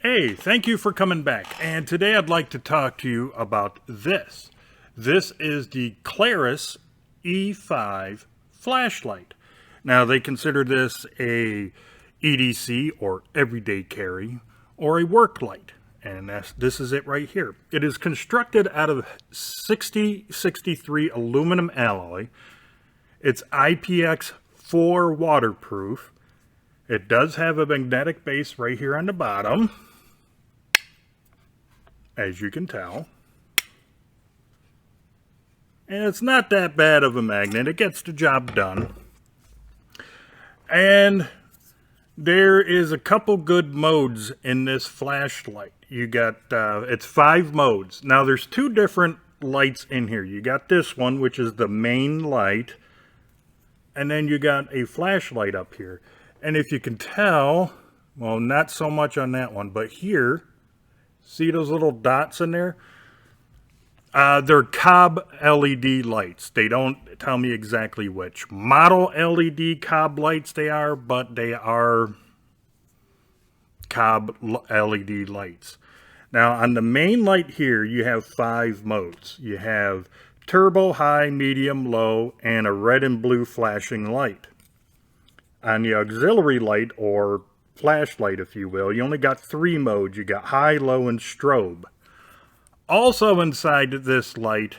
Hey, thank you for coming back. And today I'd like to talk to you about this. This is the Klarus E5 Flashlight. Now, they consider this a EDC, or everyday carry, or a work light. And this is it right here. It is constructed out of 6063 aluminum alloy. It's IPX4 waterproof. It does have a magnetic base right here on the bottom, as you can tell. And it's not that bad of a magnet. It gets the job done. And there is a couple good modes in this flashlight. You got, it's 5 modes. Now there's 2 different lights in here. You got this one, which is the main light. And then you got a flashlight up here. And if you can tell, well, not so much on that one, but here, see those little dots in there? They're cob LED lights. They don't tell me exactly which model LED cob lights they are, but they are cob LED lights. Now, on the main light here, you have 5 modes. You have turbo, high, medium, low, and a red and blue flashing light. On the auxiliary light, or flashlight if you will, you only got 3 modes. You got high, low, and strobe. Also inside this light,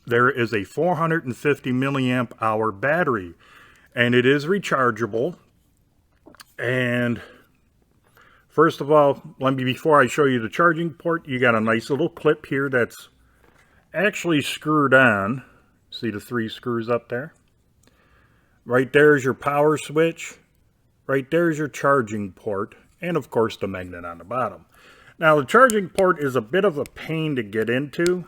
there is a 450 milliamp hour battery, and it is rechargeable. And first of all, before I show you the charging port, you got a nice little clip here that's actually screwed on. See the 3 screws up there? Right there is your power switch. Right there is your charging port. And of course the magnet on the bottom. Now the charging port is a bit of a pain to get into.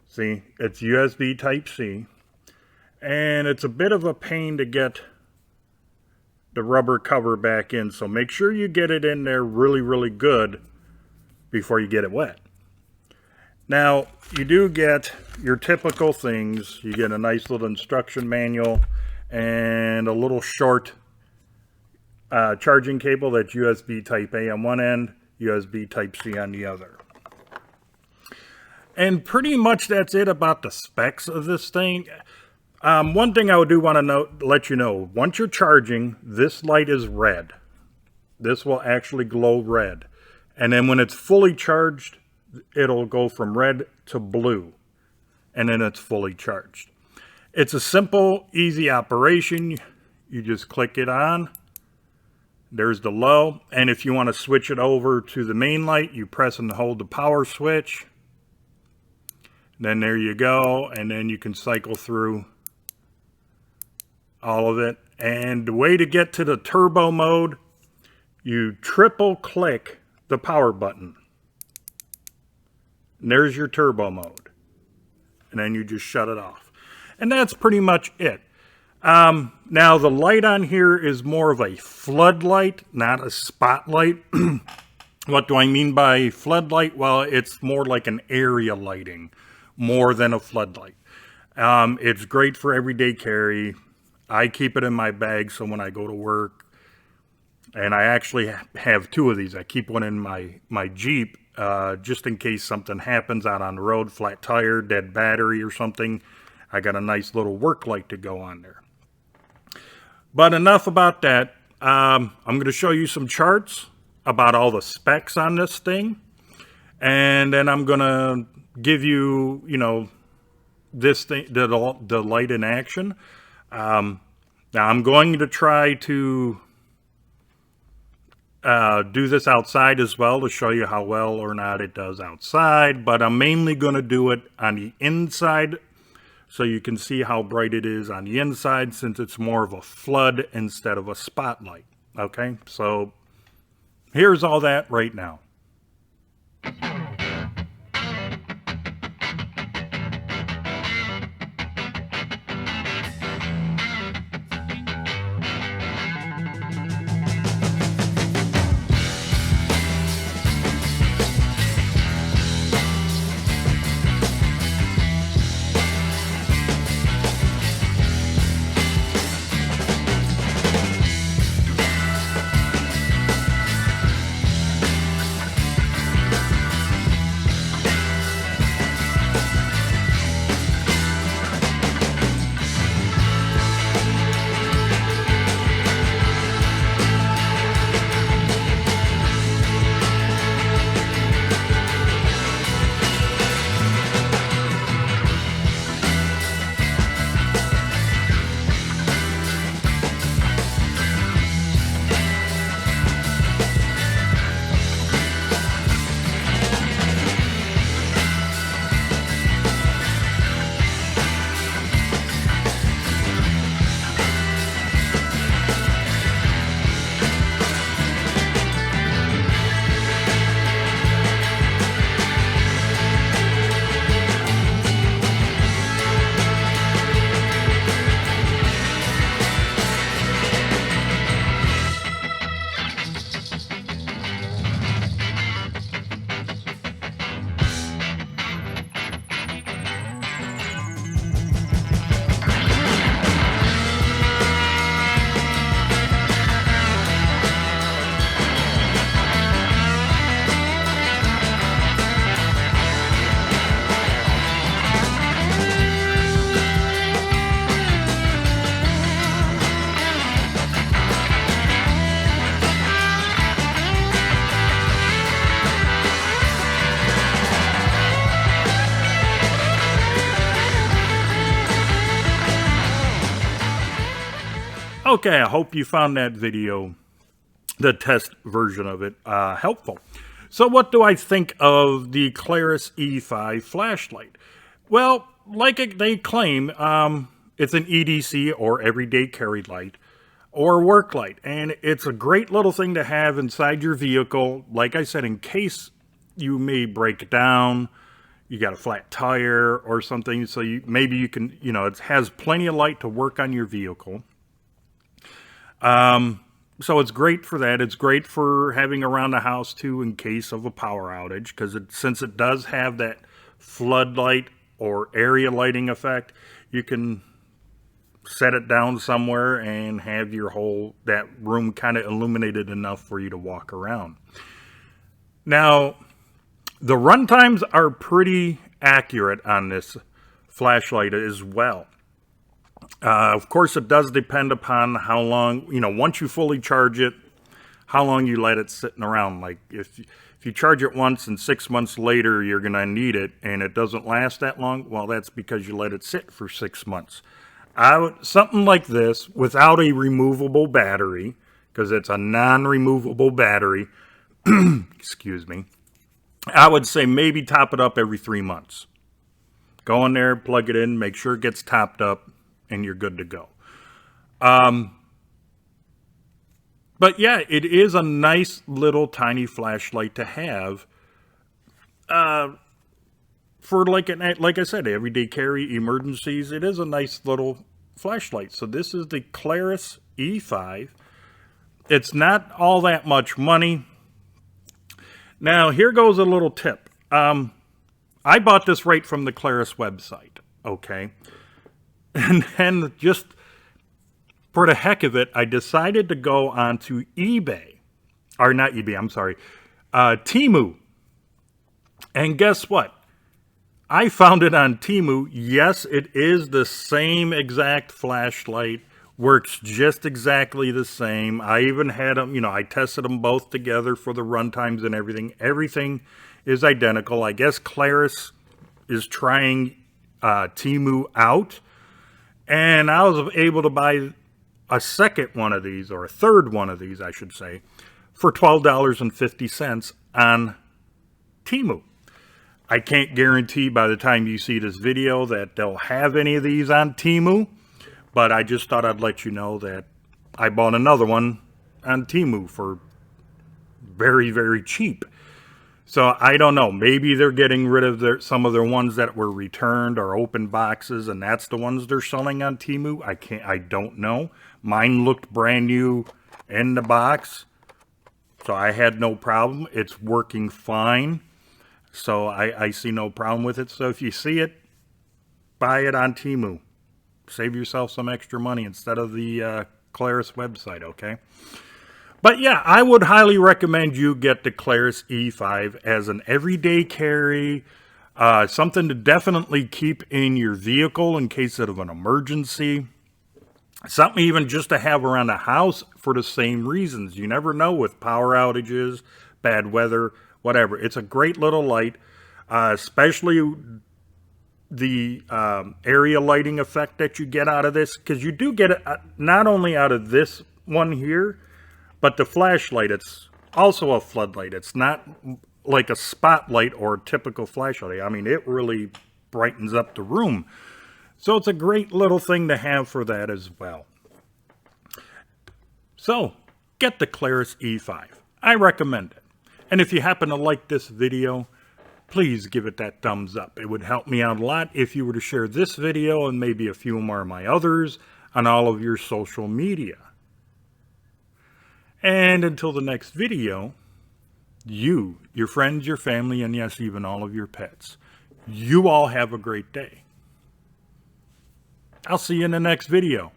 See, it's USB Type-C. And it's a bit of a pain to get the rubber cover back in. So make sure you get it in there really, really good before you get it wet. Now, you do get your typical things. You get a nice little instruction manual and a little short charging cable that's USB Type-A on one end, USB Type-C on the other. And pretty much that's it about the specs of this thing. One thing I do want to let you know, once you're charging, this light is red. This will actually glow red. And then when it's fully charged, it'll go from red to blue, and then it's fully charged. It's a simple, easy operation. You just click it on. There's the low, and if you want to switch it over to the main light, you press and hold the power switch. Then there you go, and then you can cycle through all of it. And the way to get to the turbo mode, you triple click the power button. And there's your turbo mode. And then you just shut it off. And that's pretty much it. Now the light on here is more of a floodlight, not a spotlight. What do I mean by floodlight? Well, it's more like an area lighting more than a floodlight. It's great for everyday carry. I keep it in my bag so when I go to work, and I actually have 2 of these. I keep one in my Jeep, just in case something happens out on the road, flat tire, dead battery or something. I got a nice little work light to go on there. But enough about that. I'm going to show you some charts about all the specs on this thing. And then I'm going to give you, this thing, the light in action. Now I'm going to try to do this outside as well to show you how well or not it does outside, but I'm mainly going to do it on the inside so you can see how bright it is on the inside, since it's more of a flood instead of a spotlight. Okay, so here's all that right now. Okay, I hope you found that video, the test version of it, helpful. So what do I think of the Klarus E5 Flashlight? Well, like they claim, it's an EDC or everyday carry light or work light. And it's a great little thing to have inside your vehicle. Like I said, in case you may break down, you got a flat tire or something. So maybe you can, it has plenty of light to work on your vehicle. So it's great for that. It's great for having around the house too in case of a power outage, because since it does have that floodlight or area lighting effect, you can set it down somewhere and have that room kind of illuminated enough for you to walk around. Now, the run times are pretty accurate on this flashlight as well. Of course, it does depend upon how long, once you fully charge it, how long you let it sitting around. Like if you charge it once and 6 months later you're going to need it and it doesn't last that long, well, that's because you let it sit for 6 months. Something like this without a removable battery, because it's a non-removable battery, excuse me, I would say maybe top it up every 3 months. Go in there, plug it in, make sure it gets topped up, and you're good to go. But yeah, it is a nice little tiny flashlight to have for like I said, everyday carry, emergencies. It is a nice little flashlight. So this is the Klarus E5. It's not all that much money. Now here goes a little tip. I bought this right from the Klarus website, okay? And then just for the heck of it, I decided to go onto eBay. Or not eBay, I'm sorry. Temu. And guess what? I found it on Temu. Yes, it is the same exact flashlight. Works just exactly the same. I even had them, I tested them both together for the run times and everything. Everything is identical. I guess Klarus is trying Temu out. And I was able to buy a second one of these, or a third one of these, I should say, for $12.50 on Temu. I can't guarantee by the time you see this video that they'll have any of these on Temu, but I just thought I'd let you know that I bought another one on Temu for very, very cheap. So I don't know. Maybe they're getting rid of some of their ones that were returned or open boxes, and that's the ones they're selling on Temu. I don't know. Mine looked brand new in the box, so I had no problem. It's working fine, so I see no problem with it. So if you see it, buy it on Temu. Save yourself some extra money instead of the Klarus website, okay? But yeah, I would highly recommend you get the Klarus E5 as an everyday carry, something to definitely keep in your vehicle in case of an emergency. Something even just to have around the house for the same reasons. You never know with power outages, bad weather, whatever. It's a great little light, especially the area lighting effect that you get out of this, because you do get it not only out of this one here, but the flashlight, it's also a floodlight. It's not like a spotlight or a typical flashlight. I mean, it really brightens up the room. So it's a great little thing to have for that as well. So get the Klarus E5. I recommend it. And if you happen to like this video, please give it that thumbs up. It would help me out a lot if you were to share this video and maybe a few more of my others on all of your social media. And until the next video, you, your friends, your family, and yes, even all of your pets, you all have a great day. I'll see you in the next video.